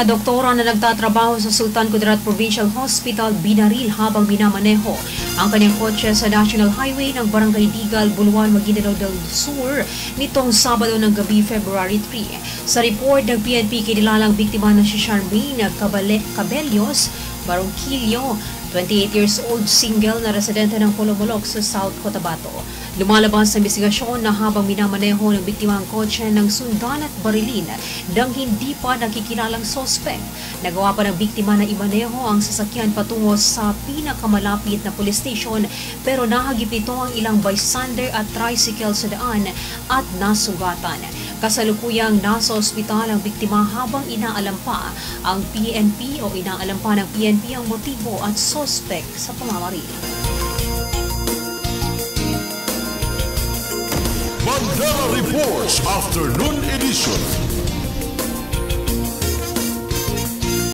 Doktora na nagtatrabaho sa Sultan Kudarat Provincial Hospital binaril habang minamaneho ang kanyang kotse sa National Highway ng Barangay Digal, Buluan, Maguindanao del Sur nitong Sabado ng gabi, February 3. Sa report ng PNP, kinilalang biktima na si Charmaine Cabellos Barongquillo, 28 years old, single na residente ng Polomolok sa South Cotabato. Lumalabas sa investigasyon na habang minamaneho ng biktima ang kotse ng sundan at barilin ng hindi pa nakikilalang sospek. Nagawa pa ng biktima na imaneho ang sasakyan patungo sa pinakamalapit na police station pero nahagip nito ang ilang bystander at tricycle sa daan at nasugatan. Kasalukuyang nasa ospital ang biktima habang inaalam pa ng PNP ang motibo at sospek sa pamamaril. Mandela Reports Afternoon Edition.